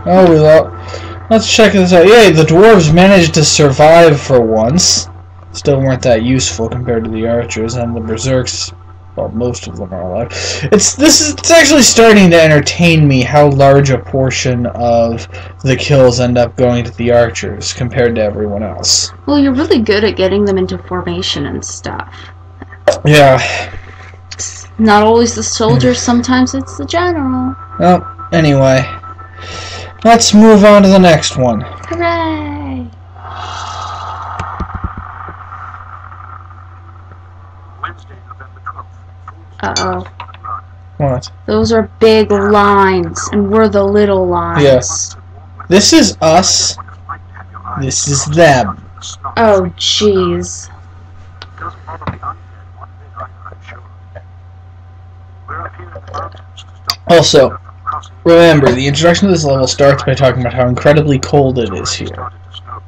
Oh, let's check this out. Yay, the dwarves managed to survive for once. Still weren't that useful compared to the archers, and the berserks, well, most of them are alive. It's actually starting to entertain me how large a portion of the kills end up going to the archers compared to everyone else. Well, you're really good at getting them into formation and stuff. Yeah. It's not always the soldier, sometimes it's the general. Well, anyway. Let's move on to the next one. Hooray! Uh-oh. What? Those are big lines, and we're the little lines. Yes. This is us. This is them. Oh, jeez. Also, remember, the introduction to this level starts by talking about how incredibly cold it is here.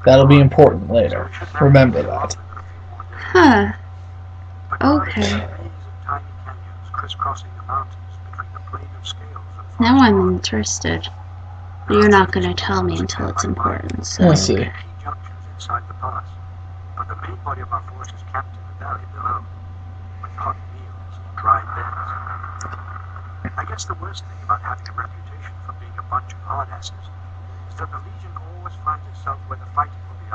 That'll be important later. Remember that. Huh. Okay. Now I'm interested. But you're not going to tell me until it's important, so... Let's see. I guess the worst thing about having a reputation for being a bunch of hardasses is that the Legion always finds itself where the fighting will be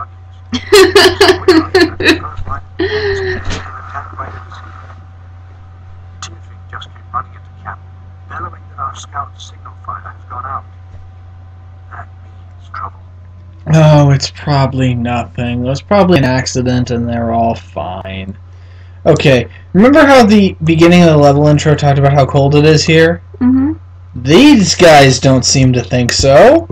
Tiefling just came running into camp, bellowing that our scout's signal fire has gone out. That means trouble. Oh, it's probably nothing. It was probably an accident and they're all fine. Okay, remember how the beginning of the level intro talked about how cold it is here? Mm-hmm. These guys don't seem to think so.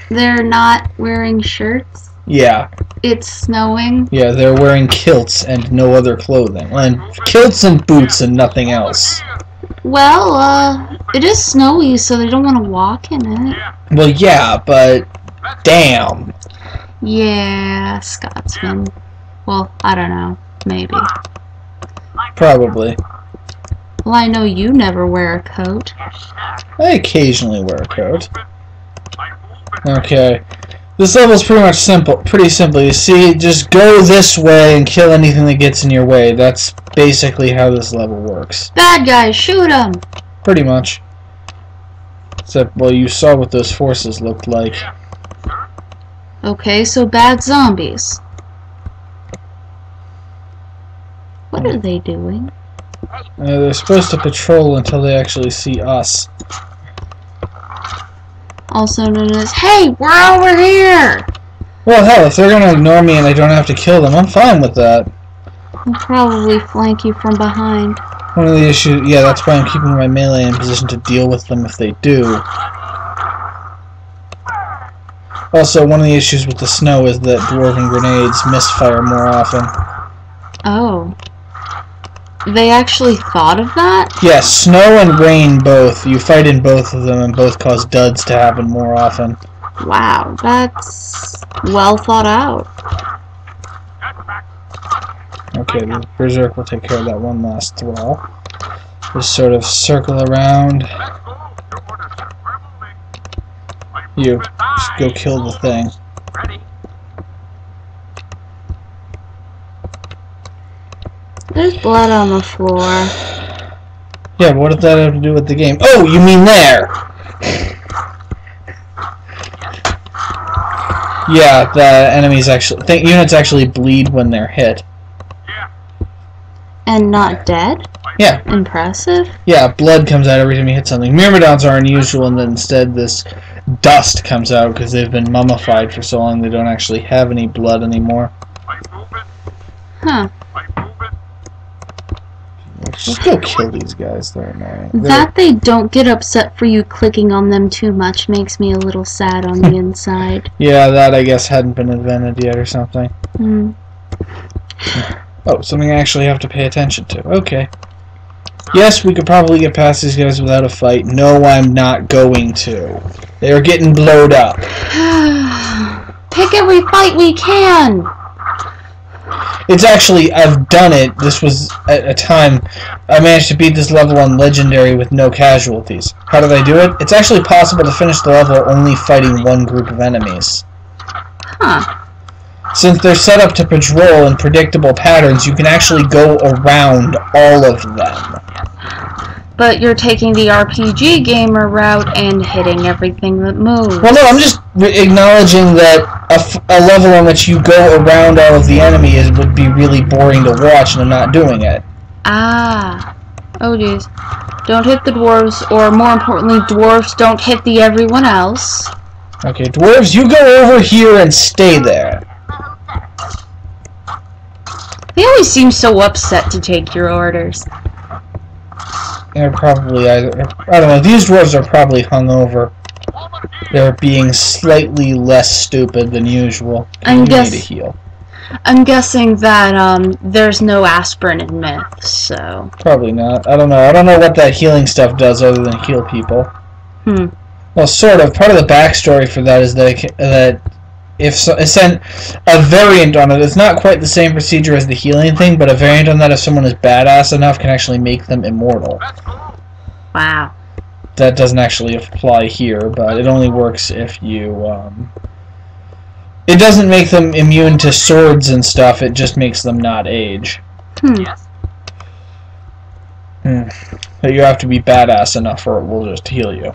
They're not wearing shirts? Yeah. It's snowing? Yeah, they're wearing kilts and no other clothing. And kilts and boots and nothing else. Well, it is snowy, so they don't want to walk in it. Well, yeah, but... damn. Yeah, Scotsman. Well, I don't know. Maybe. Probably. Well, I know you never wear a coat. I occasionally wear a coat. Okay. This level's pretty simple. You see, just go this way and kill anything that gets in your way. That's basically how this level works. Bad guys, shoot them! Pretty much. Except, well, you saw what those forces looked like. Okay, so bad zombies. What are they doing? They're supposed to patrol until they actually see us. Also known as, hey, we're over here! Well, hell, if they're gonna ignore me and I don't have to kill them, I'm fine with that. They'll probably flank you from behind. One of the issues, yeah, that's why I'm keeping my melee in position to deal with them if they do. Also, one of the issues with the snow is that dwarven grenades misfire more often. Oh. They actually thought of that? Yes, snow and rain both. You fight in both of them and both cause duds to happen more often. Wow, that's well thought out. Okay, the berserk will take care of that one last thrall. Just sort of circle around. You, just go kill the thing. There's blood on the floor. Yeah, but what does that have to do with the game? Oh, you mean there! Yeah, the enemies actually... units actually bleed when they're hit. And not dead? Yeah. Impressive. Yeah, blood comes out every time you hit something. Myrmidons are unusual, and then instead this dust comes out because they've been mummified for so long they don't actually have any blood anymore. Huh. Just go kill these guys, they're annoying. That they don't get upset for you clicking on them too much makes me a little sad on the inside. Yeah, that I guess hadn't been invented yet or something. Hmm. Oh, something I actually have to pay attention to. Okay. Yes, we could probably get past these guys without a fight. No, I'm not going to. They're getting blowed up. Pick every fight we can! It's actually, I've done it. This was at a time I managed to beat this level on Legendary with no casualties. How did I do it? It's actually possible to finish the level only fighting one group of enemies. Huh. Since they're set up to patrol in predictable patterns, you can actually go around all of them. But you're taking the RPG gamer route and hitting everything that moves. Well, no, I'm just acknowledging that a level in which you go around all of the enemies would be really boring to watch, and I'm not doing it. Ah. Oh, jeez. Don't hit the dwarves, or more importantly, dwarves don't hit the everyone else. Okay, dwarves, you go over here and stay there. They always seem so upset to take your orders. They're probably either, I don't know, these dwarves are probably hungover. They're being slightly less stupid than usual. You need a heal. I'm guessing that there's no aspirin in myth, so... Probably not. I don't know. I don't know what that healing stuff does other than heal people. Well, sort of. Part of the backstory for that is that if a variant on it, it's not quite the same procedure as the healing thing, but a variant on that, if someone is badass enough, can actually make them immortal. Wow. That doesn't actually apply here, but it only works if you, it doesn't make them immune to swords and stuff, it just makes them not age. But you have to be badass enough or it will just heal you.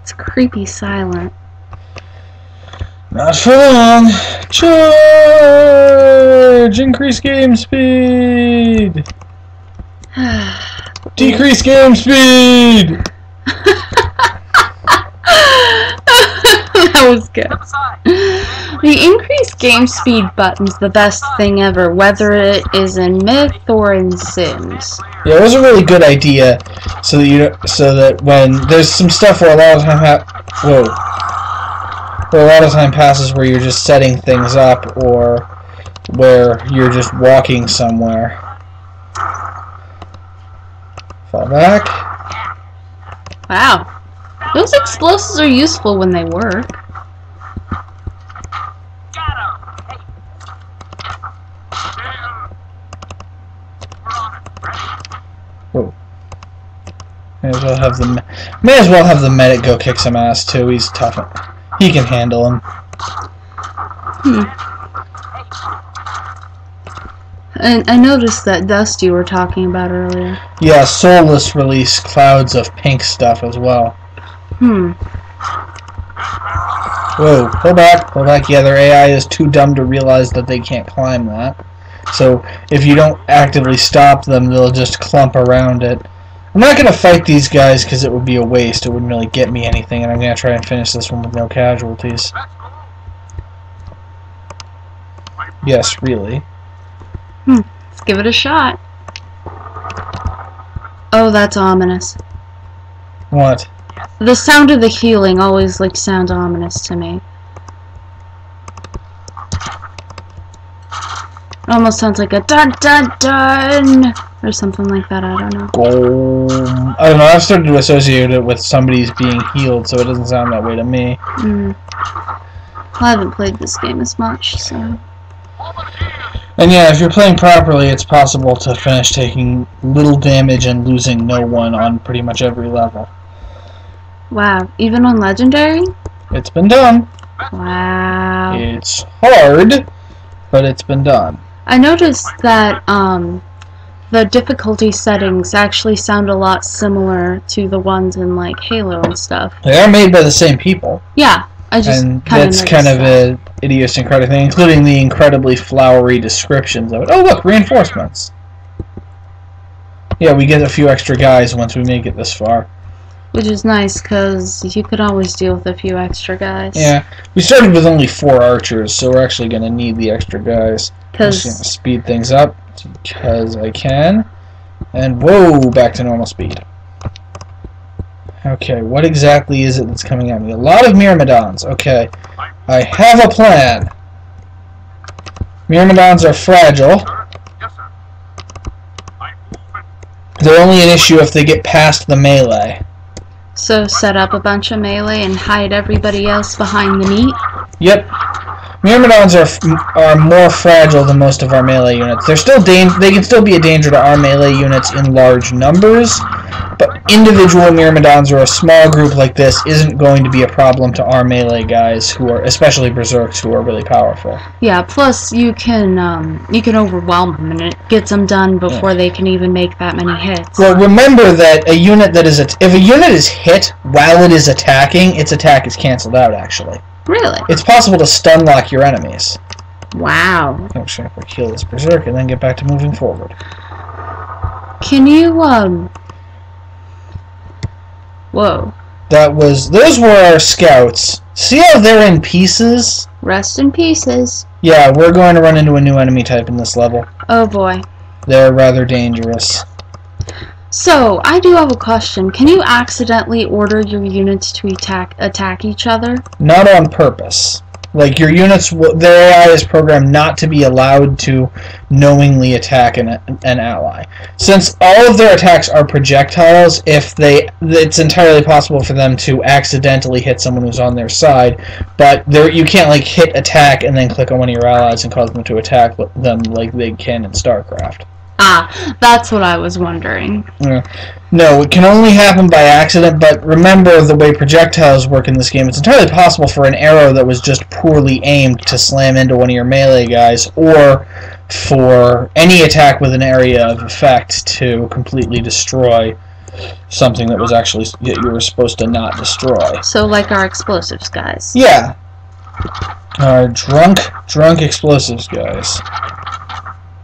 It's creepy silent. Not for long. Charge! Increase game speed! Decrease game speed! That was good. The increased game speed button's the best thing ever, whether it is in Myth or in Sims. Yeah, it was a really good idea, so that when there's some stuff where a lot of time where a lot of time passes where you're just setting things up, or where you're just walking somewhere. Fall back. Wow. Those explosives are useful when they work. Whoa. May as well have the medic go kick some ass too. He's tough. He can handle him. And I noticed that dust you were talking about earlier. Yeah, Soulless release clouds of pink stuff as well. Whoa, pull back, pull back. Yeah, their AI is too dumb to realize that they can't climb that. So, if you don't actively stop them, they'll just clump around it. I'm not going to fight these guys because it would be a waste. It wouldn't really get me anything, and I'm going to try and finish this one with no casualties. Yes, really. Let's give it a shot. Oh, that's ominous. What? The sound of the healing always sounds ominous to me. It almost sounds like a dun dun dun or something like that. I don't know. I don't know. I've started to associate it with somebody's being healed, so it doesn't sound that way to me. Well, I haven't played this game as much, so. And yeah, if you're playing properly, it's possible to finish taking little damage and losing no one on pretty much every level. Wow, even on Legendary? It's been done. Wow. It's hard, but it's been done. I noticed that the difficulty settings actually sound a lot similar to the ones in Halo and stuff. They are made by the same people. Yeah, I just and that's kind of an idiosyncratic thing, including the incredibly flowery descriptions of it. Oh look, reinforcements. Yeah, we get a few extra guys once we make it this far. Which is nice, because you could always deal with a few extra guys. Yeah, we started with only 4 archers, so we're actually going to need the extra guys. I'm just going to speed things up, because I can. And whoa, back to normal speed. Okay, what exactly is it that's coming at me? A lot of Myrmidons. Okay, I have a plan. Myrmidons are fragile. They're only an issue if they get past the melee. So set up a bunch of melee and hide everybody else behind the meat? Yep. Myrmidons are more fragile than most of our melee units. They can still be a danger to our melee units in large numbers, but individual Myrmidons or a small group like this isn't going to be a problem to our melee guys, who are, especially Berserks, who are really powerful. Yeah, plus you can overwhelm them and it gets them done before they can even make that many hits. Well, remember that if a unit is hit while it is attacking, its attack is cancelled out, actually. Really? It's possible to stun lock your enemies. Wow. I'm just going to kill this Berserk and then get back to moving forward. Can you, Whoa. Those were our scouts. See how they're in pieces? Rest in pieces. Yeah, we're going to run into a new enemy type in this level. Oh boy. They're rather dangerous. So, I do have a question. Can you accidentally order your units to attack each other? Not on purpose. Like, your units, their AI is programmed not to be allowed to knowingly attack an ally. Since all of their attacks are projectiles, it's entirely possible for them to accidentally hit someone who's on their side, but you can't, like, hit attack and then click on one of your allies and cause them to attack them like they can in StarCraft. Ah, that's what I was wondering. No, it can only happen by accident, but remember the way projectiles work in this game. It's entirely possible for an arrow that was just poorly aimed to slam into one of your melee guys, or for any attack with an area of effect to completely destroy something that was actually you were supposed to not destroy. So like our explosives guys. Yeah. Our drunk explosives guys.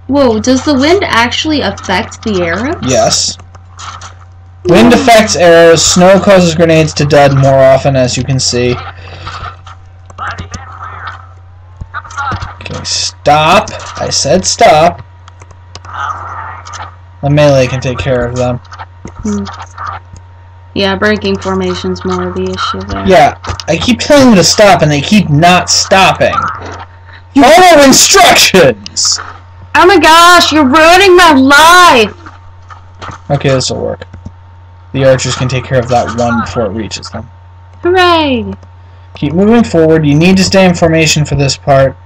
Whoa, does the wind actually affect the arrows? Yes. Wind affects arrows, snow causes grenades to dud more often, as you can see. Okay, stop. I said stop. The melee can take care of them. Yeah, breaking formation's more of the issue there. Yeah, I keep telling them to stop and they keep not stopping. Follow instructions! Oh my gosh, you're ruining my life! Okay, this'll work. The archers can take care of that one before it reaches them. Hooray! Keep moving forward. You need to stay in formation for this part,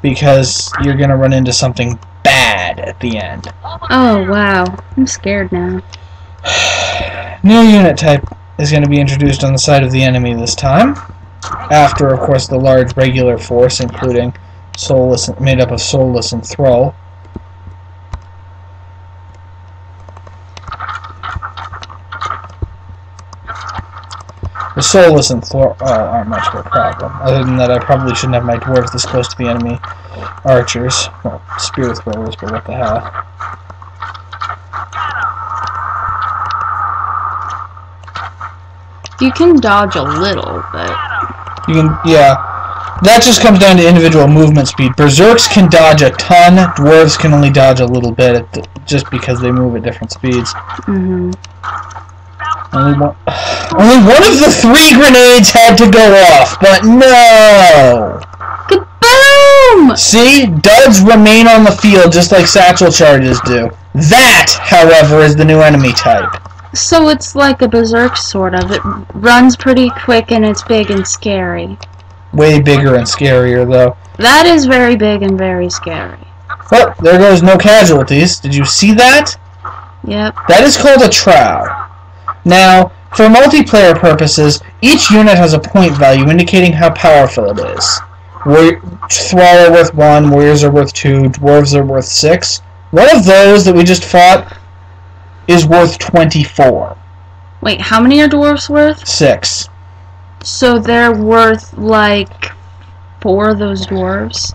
because you're going to run into something bad at the end. Oh, wow. I'm scared now. New unit type is going to be introduced on the side of the enemy this time. After, of course, the large regular force, including made up of Soulless and Thrall. The Soulless and Thrall aren't much of a problem. Other than that, I probably shouldn't have my dwarves this close to the enemy archers. Well, spear throwers, but what the hell. You can dodge a little, but... You can, yeah. That just comes down to individual movement speed. Berserks can dodge a ton, dwarves can only dodge a little bit, just because they move at different speeds. Mm-hmm. Only one of the 3 grenades had to go off, but no! Kaboom! See? Duds remain on the field just like satchel charges do. That, however, is the new enemy type. So it's like a berserk, sort of. It runs pretty quick and it's big and scary. Way bigger and scarier, though. That is very big and very scary. Well, there goes no casualties. Did you see that? Yep. That is called a trow. Now, for multiplayer purposes, each unit has a point value indicating how powerful it is. Thrall are worth 1, warriors are worth 2, dwarves are worth 6. One of those that we just fought is worth 24. Wait, how many are dwarves worth? 6. So they're worth, like, 4 of those dwarves?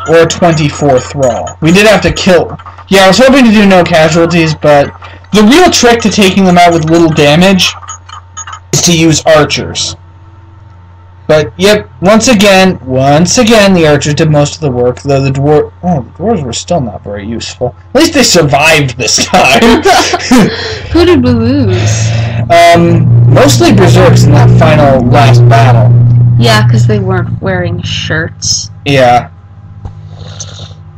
Or 24 thrall. We did have to kill... Yeah, I was hoping to do no casualties, but the real trick to taking them out with little damage is to use archers. But, yep, once again, the archers did most of the work, though the dwarves were still not very useful. At least they survived this time. Who did we lose? Mostly berserks in that last battle. Yeah, because they weren't wearing shirts. Yeah.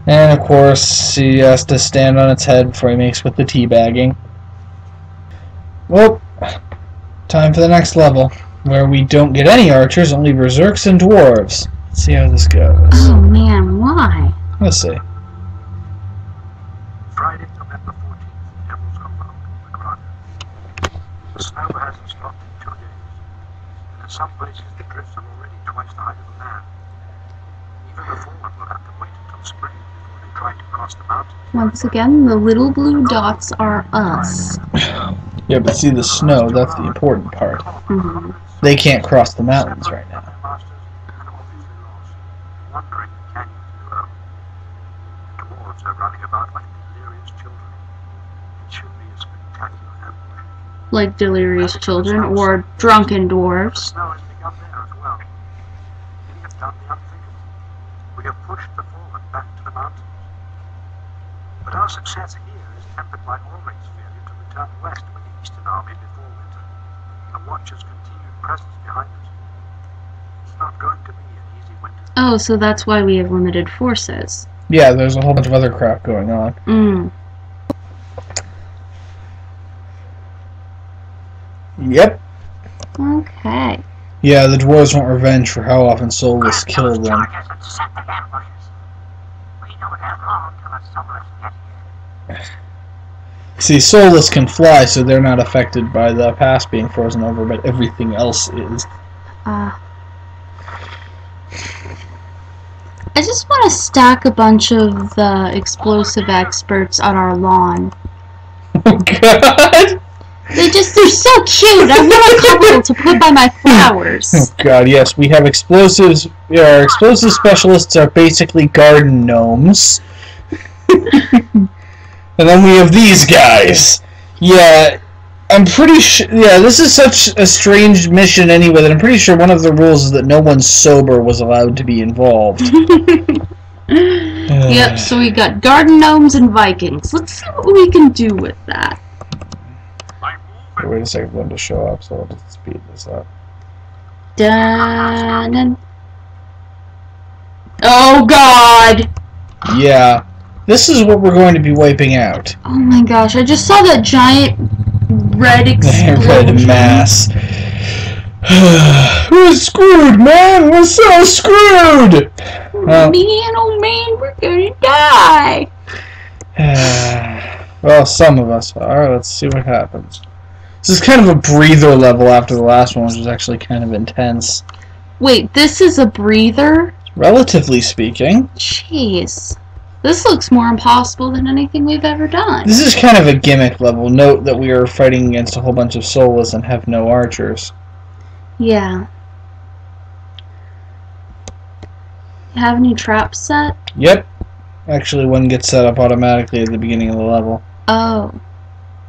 And, of course, he has to stand on its head before he makes with the teabagging. Well, Time for the next level, where we don't get any archers, only berserks and dwarves. Let's see how this goes. Oh man, why? Let's see. Friday, November 14th, Devil's Compound, McGrath. The snow hasn't stopped in 2 days, and in some places the drifts are already twice the height of the land. Even the fallen will have to wait until spring before they try to cross the mountains. Once again, the little blue dots are us. Yeah, but see the snow, that's the important part. Mm-hmm. They can't cross the mountains right now. Masters and obviously lost, wandering the canyons below. The dwarves are running about like delirious children. It should be a spectacular ambush. Like delirious children or drunken The dwarves. snow has begun there as well. We have done the unthinkable. We have pushed the fallen back to the mountains. But our success here is tempered by Ulrich's failure to return west with the Eastern Army before winter. The Watcher's continued presence behind us. It's not going to be an easy winter. Oh, so that's why we have limited forces. Yeah, there's a whole bunch of other crap going on. Mm. Yep. Okay. Yeah, the dwarves want revenge for how often Soulless killed them. See, Soulless can fly, so they're not affected by the pass being frozen over, but everything else is. I just want to stack a bunch of the explosive experts on our lawn. Oh god! They're so cute! I want a couple to put by my flowers. Oh god, yes, we have explosives. Yeah, our explosive specialists are basically garden gnomes. And then we have these guys. Yeah, I'm pretty sure. Yeah, this is such a strange mission anyway that I'm pretty sure one of the rules is that no one sober was allowed to be involved. Yep, so we got garden gnomes and Vikings. Let's see what we can do with that. Wait a second for them to show up, so I'll just speed this up. Dun. Oh god! Yeah, this is what we're going to be wiping out. Oh my gosh, I just saw that giant red explosion. Red mass. We're screwed, man! We're so screwed! Well, Man, oh man, we're gonna die! well, some of us are. Let's see what happens. This is kind of a breather level after the last one, which was actually kind of intense. Wait, this is a breather? Relatively speaking. Jeez. This looks more impossible than anything we've ever done. This is kind of a gimmick level. Note that we are fighting against a whole bunch of soulless and have no archers. Yeah. You have any traps set? Yep. Actually, one gets set up automatically at the beginning of the level. Oh.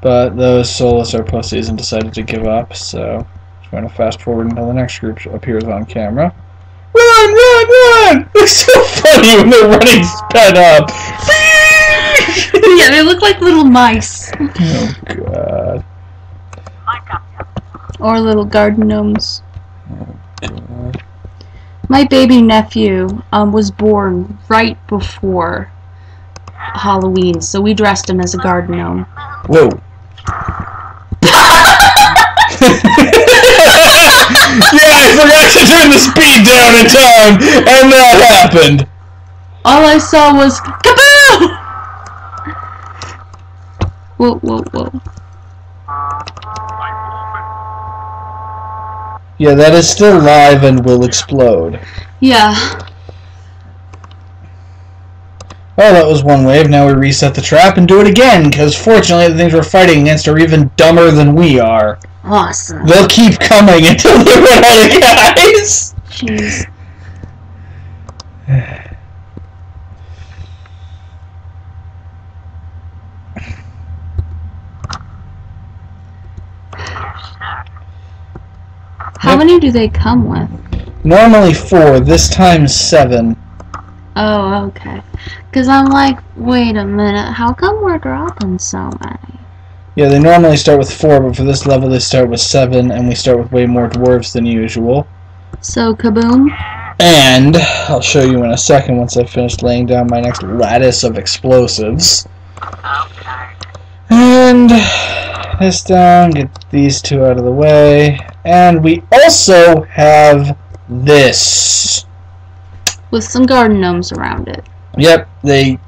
But those soulless are pussies and decided to give up, so I'm going to fast forward until the next group appears on camera. Run, run, run! It's so funny when they're running sped up. Yeah, they look like little mice. Oh god. Or little garden gnomes. Oh god. My baby nephew was born right before Halloween, so we dressed him as a garden gnome. Whoa. Yeah, I forgot to turn the speed down in time, and that happened. All I saw was kaboom! Whoa, whoa, whoa. Yeah, that is still live and will explode. Yeah. Well, that was one wave. Now we reset the trap and do it again, because fortunately the things we're fighting against are even dumber than we are. Awesome. They'll keep coming until they run out of guys! Jeez. How many do they come with? Normally 4, this time 7. Oh, okay. Because I'm like, wait a minute, how come we're dropping so many? Yeah, they normally start with 4, but for this level they start with 7, and we start with way more dwarves than usual. So, kaboom? And I'll show you in a second once I've finished laying down my next lattice of explosives. And this down, get these two out of the way, and we also have this. With some garden gnomes around it. Yep, they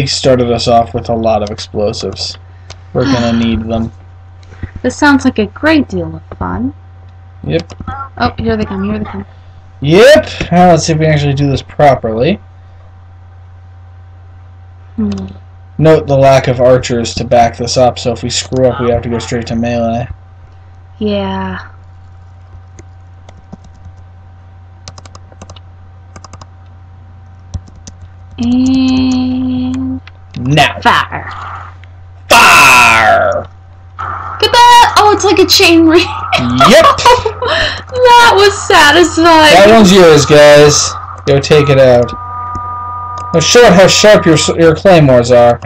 started us off with a lot of explosives. We're gonna need them. This sounds like a great deal of fun. Yep. Oh, here they come, here they come. Yep. Now let's see if we can actually do this properly. Note the lack of archers to back this up, so if we screw up, we have to go straight to melee. Yeah. And... Now. Fire. Fire! Look at that! Oh, it's like a chain ring. Yep. That was satisfying. That one's yours, guys. Go take it out. Now show it how sharp your claymores are.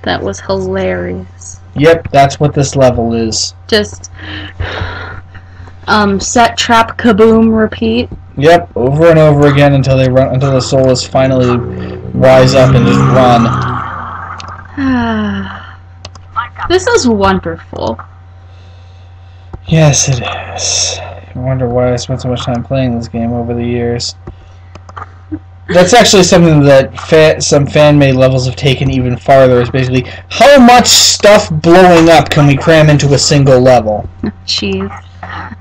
That was hilarious. Yep, that's what this level is. Just set, trap, kaboom, repeat. Yep, over and over again until the soulless finally rise up and just run. This is wonderful. Yes, it is. I wonder why I spent so much time playing this game over the years. That's actually something that some fan-made levels have taken even farther, is basically, how much stuff blowing up can we cram into a single level? Jeez.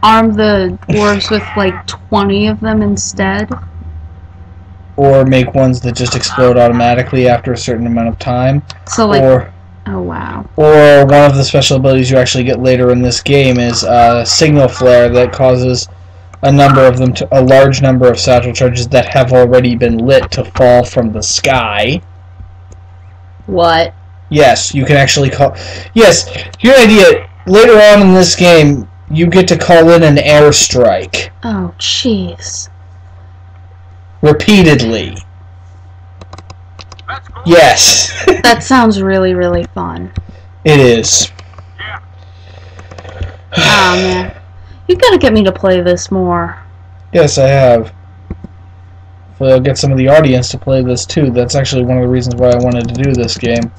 Arm the dwarves with like 20 of them instead. Or make ones that just explode automatically after a certain amount of time. So like... Or, oh wow. Or one of the special abilities you actually get later in this game is a signal flare that causes a large number of satchel charges that have already been lit to fall from the sky. What? Yes, you can actually call... Yes, your idea, later on in this game, you get to call in an airstrike. Oh, jeez. Repeatedly. Yes. That sounds really, really fun. It is. Oh, man. You gotta get me to play this more. Yes, I have. Hopefully I'll get some of the audience to play this too. That's actually one of the reasons why I wanted to do this game.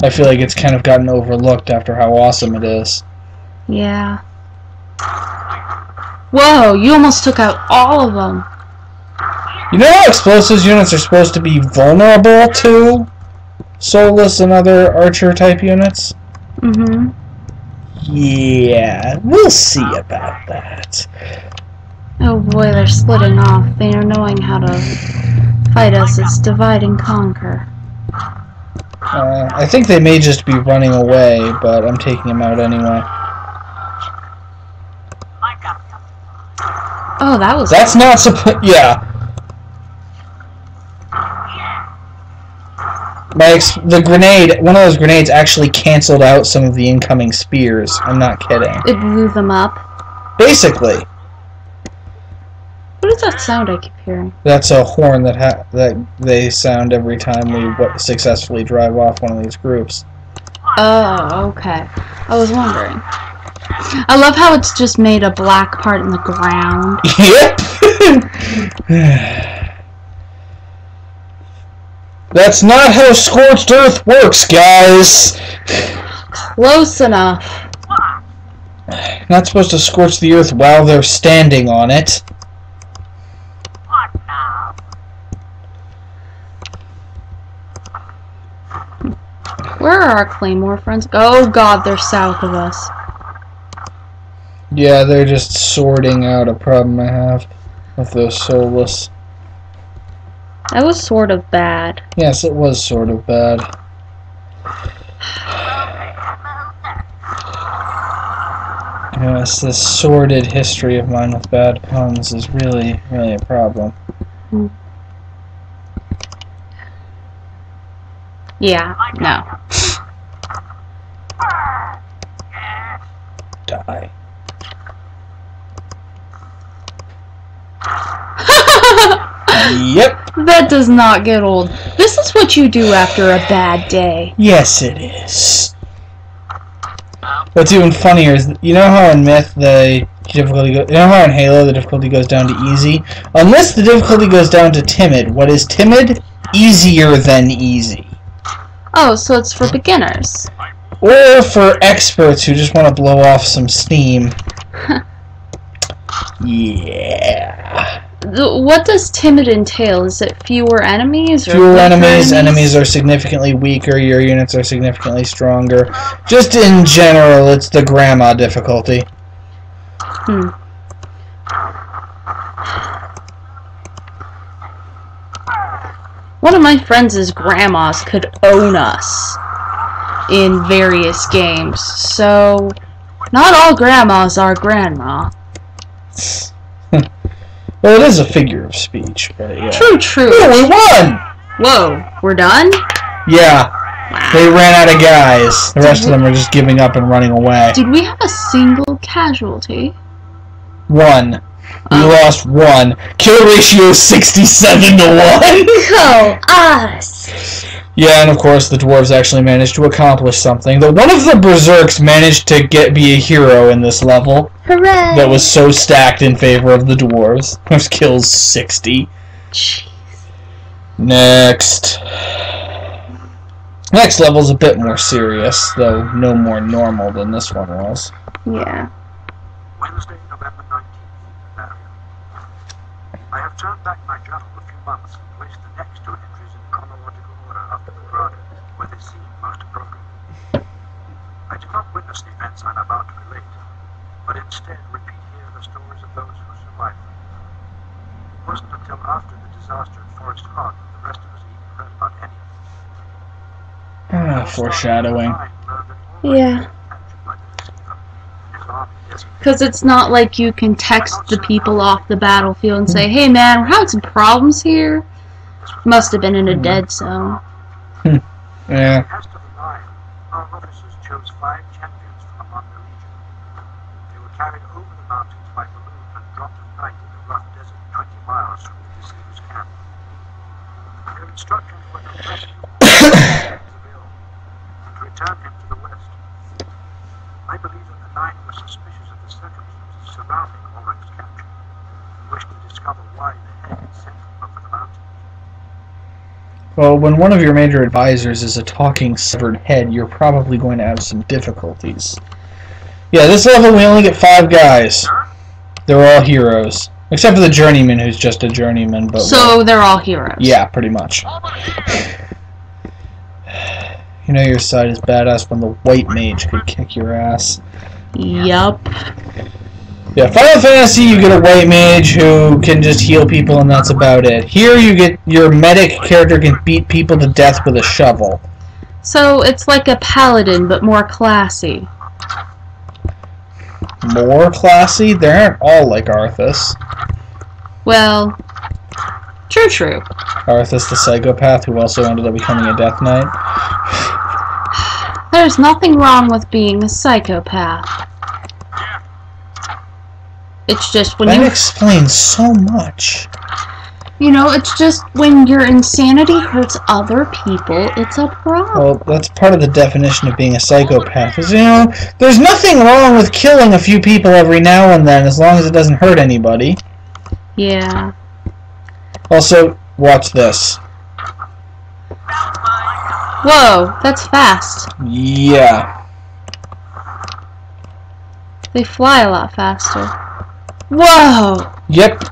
I feel like it's kind of gotten overlooked after how awesome it is. Yeah. Whoa, you almost took out all of them. You know how explosives units are supposed to be vulnerable to soulless and other archer type units? Mm-hmm. Yeah, we'll see about that. Oh boy, they're splitting off. They are knowing how to fight us. It's divide and conquer. I think they may just be running away, but I'm taking them out anyway. Oh, that was... That's not supposed... Yeah. The grenade, one of those grenades actually canceled out some of the incoming spears. I'm not kidding. It blew them up. Basically. What is that sound I keep hearing? That's a horn that they sound every time we successfully drive off one of these groups. Oh, okay. I was wondering. I love how it's just made a black part in the ground. Yep. That's not how scorched earth works, guys. Close enough. Not supposed to scorch the earth while they're standing on it. Where are our claymore friends? Oh god, they're south of us. Yeah, they're just sorting out a problem I have with those soulless. That was sort of bad. Yes, it was sort of bad. Yes, this sordid history of mine with bad puns is really, really a problem. Yeah, no. Die. Yep. That does not get old. This is what you do after a bad day. Yes, it is. What's even funnier is, you know how in Myth the difficulty you know how in Halo the difficulty goes down to easy? On this, the difficulty goes down to timid. What is timid? Easier than easy. Oh, so it's for beginners. Or for experts who just want to blow off some steam. Yeah. What does timid entail? Is it fewer enemies? Or fewer enemies. Enemies are significantly weaker. Your units are significantly stronger. Just in general, it's the grandma difficulty. One of my friends' grandmas could own us in various games, so not all grandmas are grandma. Well, it is a figure of speech, but yeah. True. Oh, we won! Whoa, we're done? Yeah. Wow. They ran out of guys. The rest of them are just giving up and running away. Did we have a single casualty? One. We lost one. Kill ratio 67 to 1. Go us! Yeah, and of course the dwarves actually managed to accomplish something. Though one of the berserks managed to be a hero in this level. Hooray! That was so stacked in favor of the dwarves. There's kills 60. Jeez. Next. Next level's a bit more serious, though no more normal than this one was. Yeah. Wednesday, November 19th, Bavaria. I have turned back my journal a few months and placed the next two entries in chronological order after the Prado, where they seem most appropriate. I did not witness the events I'm about to relate, but instead repeat here the stories of those who survived them. It wasn't until after the disaster at Forest Hog that the rest of us even heard about any of it. Foreshadowing. Yeah. Because it's not like you can text the people off the battlefield and say, hey man, we're having some problems here. Must have been in a dead zone. Yeah. As to the line, our officers chose 5 champions from among the legion. They were carried over the mountains by balloon and dropped at night in the rough desert 20 miles from the deceivers' camp. Their instructions were to rescue Isabel and to return him to the west. I believe that the 9 were suspicious of the circumstances surrounding Ulrich's capture and wished to discover why the head had sent him over the mountains. Well, when one of your major advisors is a talking severed head, you're probably going to have some difficulties. Yeah, this level we only get 5 guys. They're all heroes. Except for the journeyman, who's just a journeyman. But so they're all heroes. Yeah, pretty much. You know your side is badass when the white mage could kick your ass. Yup. Yeah, Final Fantasy, you get a white mage who can just heal people and that's about it. Here you get your medic character can beat people to death with a shovel. So it's like a paladin, but more classy. More classy? They aren't all like Arthas. Well, true. Arthas the psychopath who also ended up becoming a Death Knight. There's nothing wrong with being a psychopath. It's just when That explains so much. You know, it's just when your insanity hurts other people, it's a problem. Well, that's part of the definition of being a psychopath. Is, you know, there's nothing wrong with killing a few people every now and then as long as it doesn't hurt anybody. Yeah. Also, watch this. Whoa, that's fast. Yeah. They fly a lot faster. Whoa! Yep.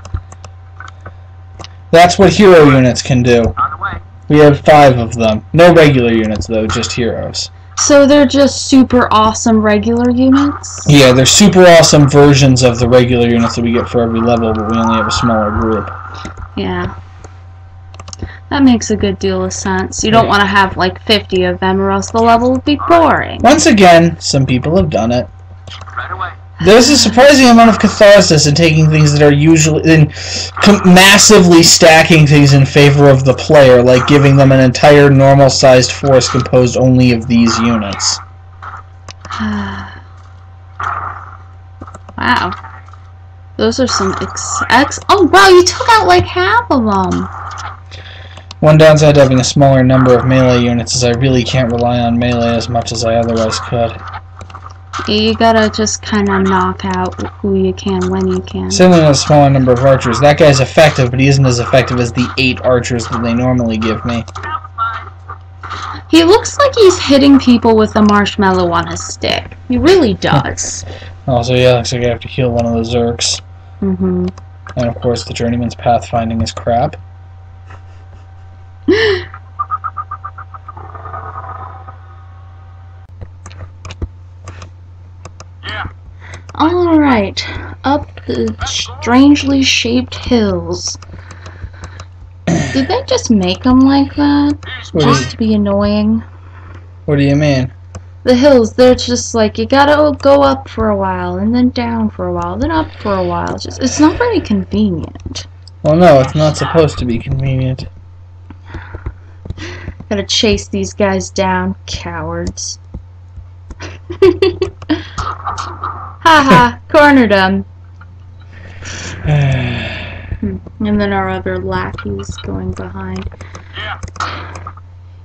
That's what hero units can do. On the way. We have 5 of them. No regular units, though, just heroes. So they're just super awesome regular units? Yeah, they're super awesome versions of the regular units that we get for every level, but we only have a smaller group. Yeah. That makes a good deal of sense. You don't want to have like 50 of them or else the level would be boring. Once again, some people have done it. Right away. There's a surprising amount of catharsis in taking things that are usually massively stacking things in favor of the player, like giving them an entire normal-sized force composed only of these units. Wow. Those are some oh wow, you took out like half of them. One downside to having a smaller number of melee units is I really can't rely on melee as much as I otherwise could. You gotta just kind of knock out who you can when you can. Similarly with a smaller number of archers. That guy's effective, but he isn't as effective as the 8 archers that they normally give me. He looks like he's hitting people with a marshmallow on his stick. He really does. Also, yeah, looks like I have to heal one of the Zerks. Mm-hmm. And of course, the Journeyman's pathfinding is crap. Alright, up the strangely shaped hills. Did they just make them like that? Just to be annoying? What do you mean? The hills, they're just like, you gotta go up for a while, and then down for a while, then up for a while. It's not very convenient. Well, no, it's not supposed to be convenient. Gotta chase these guys down, cowards. Haha, cornered them. And then our other lackeys going behind.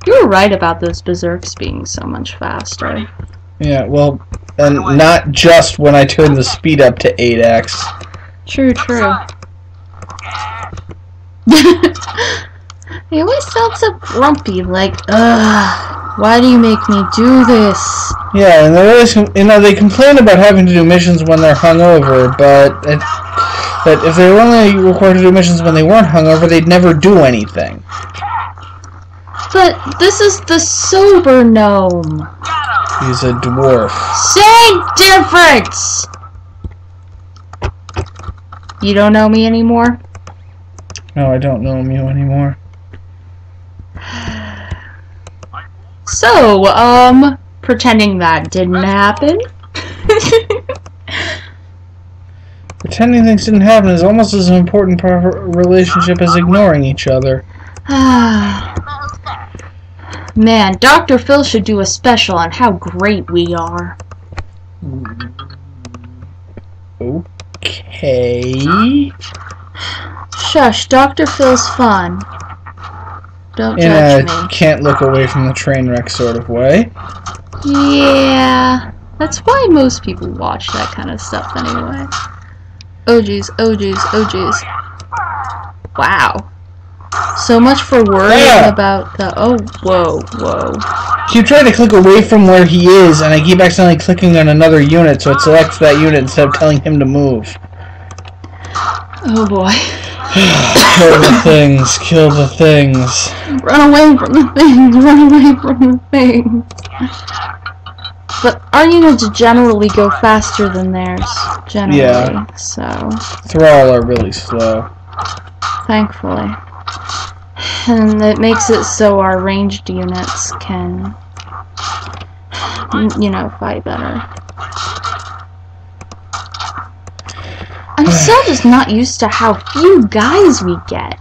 You were right about those berserks being so much faster. Yeah, well, and not just when I turn the speed up to 8x. True, true. They always sound so grumpy, like, ugh, why do you make me do this? Yeah, and they always, they complain about having to do missions when they're hungover, but if they were only required to do missions when they weren't hungover, they'd never do anything. But this is the sober gnome. He's a dwarf. Same difference! You don't know me anymore? No, I don't know you anymore. So, pretending that didn't happen. Pretending things didn't happen is almost as important part of a relationship as ignoring each other. Man, Dr. Phil should do a special on how great we are. Okay. Shush, Dr. Phil's fun. Don't In judge a me. can't look away from the train wreck sort of way. Yeah, that's why most people watch that kind of stuff anyway. Oh jeez, oh jeez, oh jeez. Wow. So much for worrying about the... Oh, whoa, whoa. Keep trying to click away from where he is, and I keep accidentally clicking on another unit, so it selects that unit instead of telling him to move. Oh boy. Kill the things, kill the things. Run away from the things, run away from the things. But our units generally go faster than theirs, generally, Yeah. so... Thrall are really slow. Thankfully. And it makes it so our ranged units can, fight better. I'm still just not used to how few guys we get.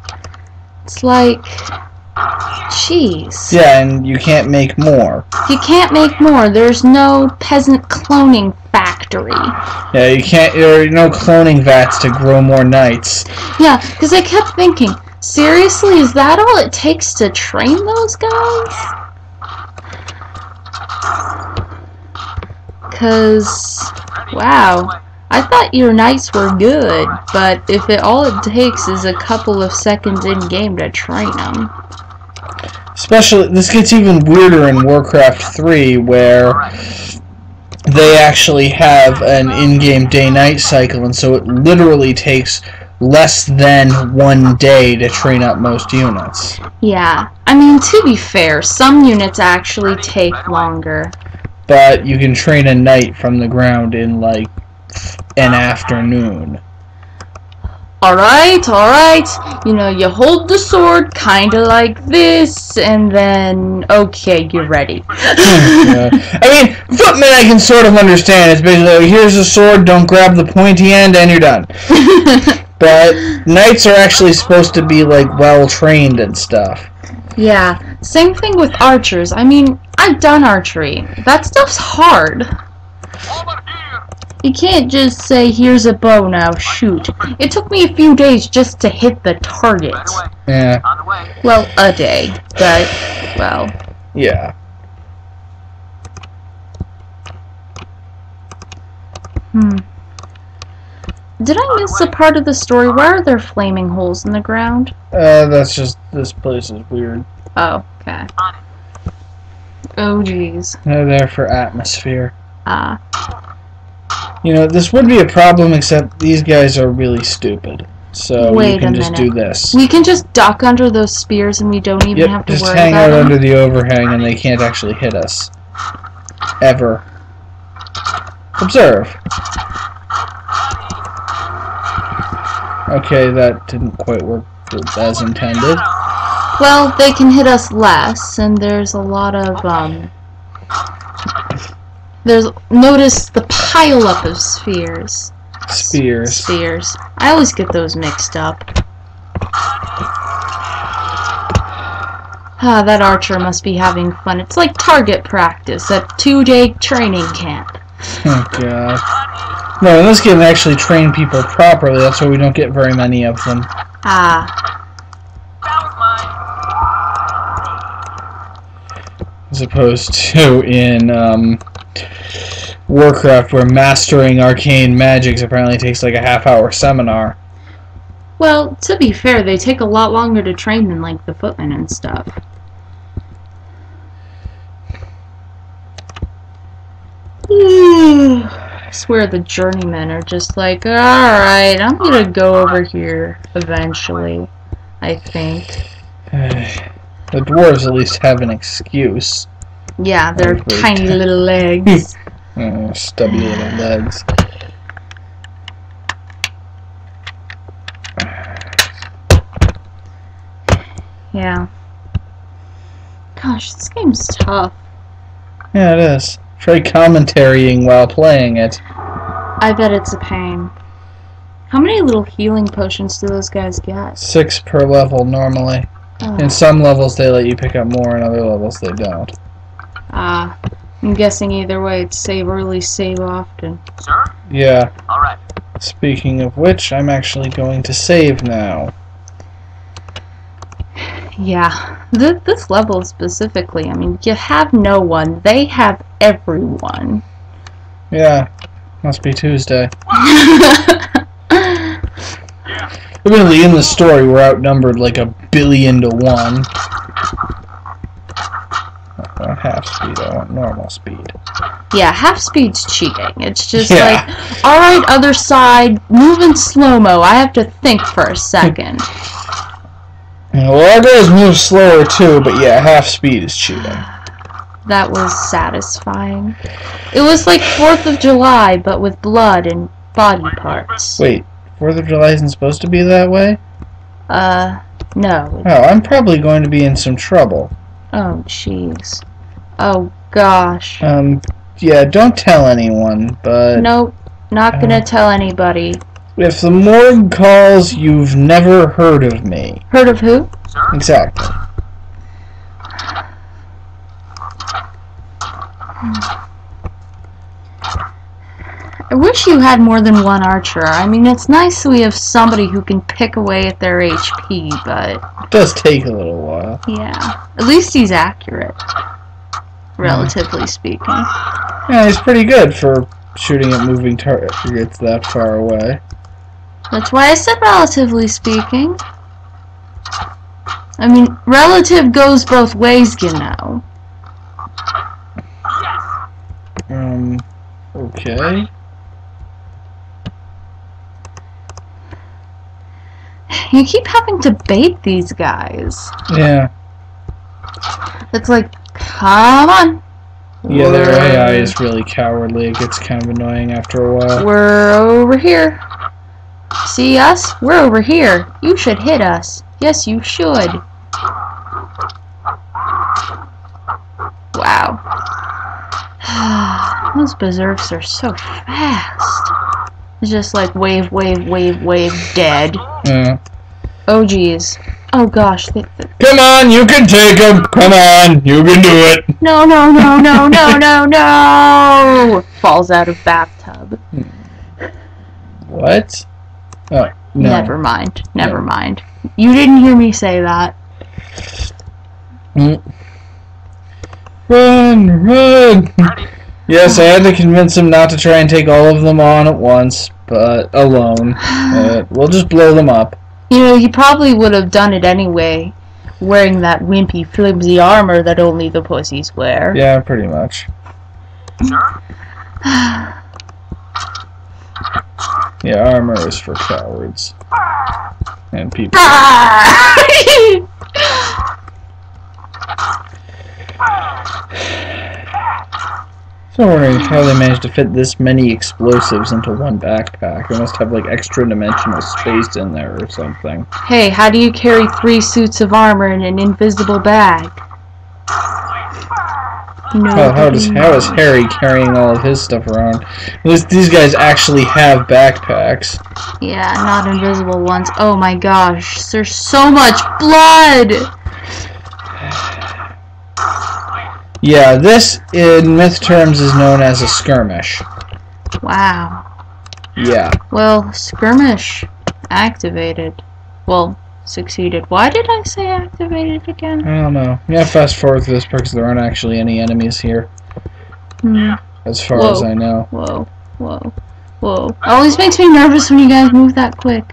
It's like, jeez. Yeah, and you can't make more. You can't make more. There's no peasant cloning factory. Yeah, you can't. There are no cloning vats to grow more knights. Yeah, because I kept thinking, seriously, is that all it takes to train those guys? Because, wow, I thought your knights were good, but if all it takes is a couple of seconds in-game to train them. Especially, this gets even weirder in Warcraft 3, where they actually have an in-game day-night cycle, and so it literally takes less than 1 day to train up most units. Yeah, I mean, to be fair, some units actually take longer. But you can train a knight from the ground in, like, an afternoon. Alright. You hold the sword kinda like this, and then, okay, you're ready. Yeah. I mean, footmen I can sort of understand. It's basically, like, here's a sword, don't grab the pointy end, and you're done. But knights are actually supposed to be, like, well-trained and stuff. Yeah, same thing with archers. I mean, I've done archery. That stuff's hard. You can't just say, here's a bow now, shoot. It took me a few days just to hit the target. Yeah. Well, a day, but, well. Yeah. Did I miss a part of the story? Why are there flaming holes in the ground? That's just, this place is weird. Oh, okay. Oh, jeez. They're there for atmosphere. Ah. You know, this would be a problem, except these guys are really stupid. So Wait you can a just minute. do this. We can just duck under those spears and we don't even have to just worry hang about out them? under the overhang and they can't actually hit us. Ever. Observe. Okay, that didn't quite work as intended. Well, they can hit us less, and there's a lot of, notice the pile-up of spheres. Spears. I always get those mixed up. Ah, that archer must be having fun. It's like target practice at 2-day training camp. Oh, God. No, in this game they actually train people properly. That's why we don't get very many of them. Ah. As opposed to in Warcraft, where mastering arcane magics apparently takes like a half-hour seminar. Well, to be fair, they take a lot longer to train than like the footmen and stuff. I swear the journeymen are just like, alright, I'm gonna go over here eventually, I think. The dwarves at least have an excuse. Yeah, their Very tiny little legs. Stubby little legs. Yeah. Gosh, this game's tough. Yeah, it is. Try commentarying while playing it. I bet it's a pain. How many little healing potions do those guys get? 6 per level normally. Oh. In some levels they let you pick up more, in other levels they don't. Ah, I'm guessing either way it's save early, save often. Sir? Yeah. All right. Speaking of which, I'm actually going to save now. Yeah, this level specifically, I mean, you have no one, they have everyone. Yeah. Must be Tuesday. Admittedly, in the story, we're outnumbered like 1,000,000,000 to 1. I want half speed, I want normal speed. Yeah, half speed's cheating. It's just Yeah. like, alright, other side, move in slow-mo, I have to think for a second. Well, our guys move slower too, but yeah, half speed is cheating. That was satisfying. It was like 4th of July, but with blood and body parts. Wait, 4th of July isn't supposed to be that way? No. Oh, I'm probably going to be in some trouble. Oh, jeez. Oh, gosh. Yeah, don't tell anyone, but... Nope, not gonna tell anybody. If the morgue calls, you've never heard of me. Heard of who? Sir? Exactly. I wish you had more than one archer. I mean, it's nice we have somebody who can pick away at their HP, but... It does take a little while. yeah. At least he's accurate. Relatively speaking. Yeah, he's pretty good for shooting at moving targets that far away. That's why I said relatively speaking. I mean, relative goes both ways, you know. Okay. You keep having to bait these guys. Yeah. It's like, come on. Yeah, their AI is really cowardly. It gets kind of annoying after a while. We're over here. See us? We're over here. You should hit us. Yes, you should. Wow. Those berserks are so fast. It's just like wave, wave, wave, wave, dead. Yeah. Oh, geez. Oh, gosh. Come on, you can take him! Come on, you can do it! No, no, no, no, no, no, no! Falls out of bathtub. What? Oh, no. Never mind. Never mind. You didn't hear me say that. Run, run! Yes, I had to convince him not to try and take all of them on at once, but alone. We'll just blow them up. You know, he probably would have done it anyway. wearing that wimpy, flimsy armor that only the pussies wear. Yeah, pretty much. Sir? Yeah, armor is for cowards. And people. So I'm wondering how they managed to fit this many explosives into one backpack. They must have like extra dimensional space in there or something. Hey, how do you carry 3 suits of armor in an invisible bag? No. Oh, how is Harry carrying all of his stuff around? These guys actually have backpacks. Yeah, not invisible ones. Oh my gosh, there's so much blood! Yeah, this in myth terms is known as a skirmish. Wow. Yeah. Well, skirmish activated. Well, succeeded. Why did I say activated again? I don't know. Yeah, fast forward through this because there aren't actually any enemies here. As far as I know. Whoa. Whoa. Whoa. It always makes me nervous when you guys move that quick.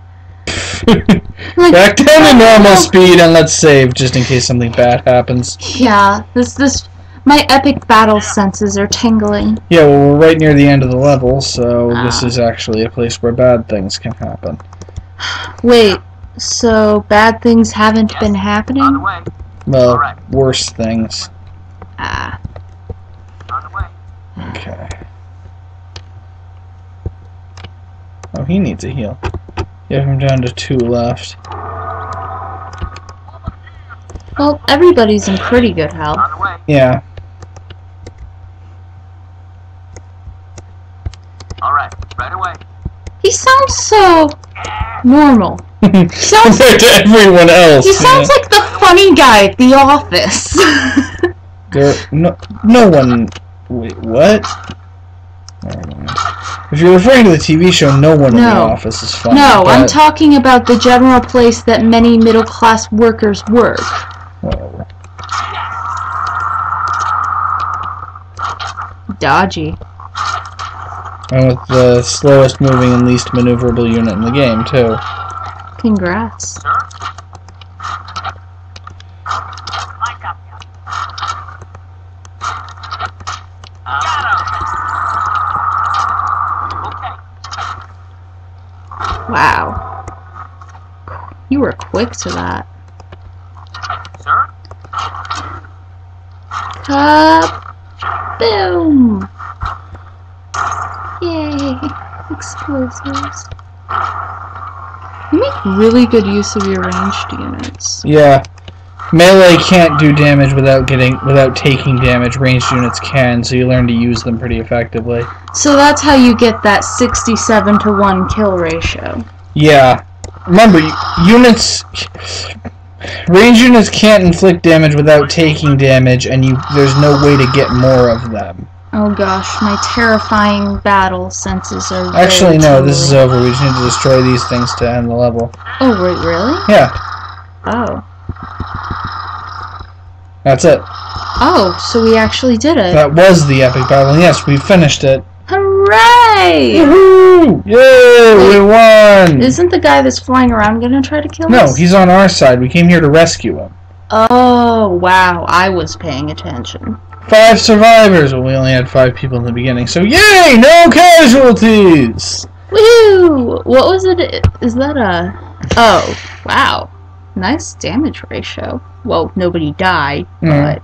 Like, back down to normal speed and let's save just in case something bad happens. Yeah, my epic battle senses are tingling. Yeah, well, we're right near the end of the level, so this is actually a place where bad things can happen. Wait, so bad things haven't been happening? On the way. Well, worse things. Ah. On the way. Okay. Oh, he needs a heal. Yeah, I'm down to 2 left. Well, everybody's in pretty good health. On the way. Yeah. Alright, right away. He sounds so normal. Compared to everyone else. He sounds like the funny guy at The Office. No one. Wait, what? If you're referring to the TV show, no one in the office is funny. No, I'm talking about the general place that many middle-class workers work. Whatever. Dodgy. And with the slowest moving and least maneuverable unit in the game, too. Congrats. Sir? I got ya. Okay. Wow. You were quick to that. Sir? Boom! Yay! Explosives. You make really good use of your ranged units. Yeah. Melee can't do damage without taking damage. Ranged units can, so you learn to use them pretty effectively. So that's how you get that 67-to-1 kill ratio. Yeah. Remember, ranged units can't inflict damage without taking damage, and there's no way to get more of them. Oh gosh, my terrifying battle senses are Actually, no, this is over. We just need to destroy these things to end the level. Oh, wait, really? Yeah. Oh. That's it. Oh, so we actually did it. That was the epic battle, and yes, we finished it. Hooray! Woohoo! Yay! We won! Isn't the guy that's flying around gonna try to kill us? No, he's on our side. We came here to rescue him. Oh, wow, I was paying attention. 5 survivors! Well, we only had 5 people in the beginning, so yay! No casualties! Woohoo! What was it? Is that a... Oh, wow. Nice damage ratio. Well, nobody died, but...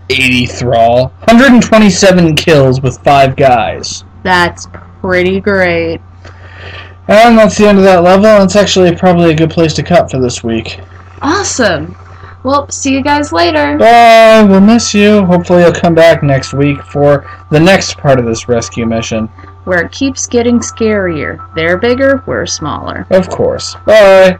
80 thrall. 127 kills with 5 guys. That's pretty great. And that's the end of that level, and it's actually probably a good place to cut for this week. Awesome! Well, see you guys later. Bye! We'll miss you. Hopefully you'll come back next week for the next part of this rescue mission. Where it keeps getting scarier. They're bigger, we're smaller. Of course. Bye!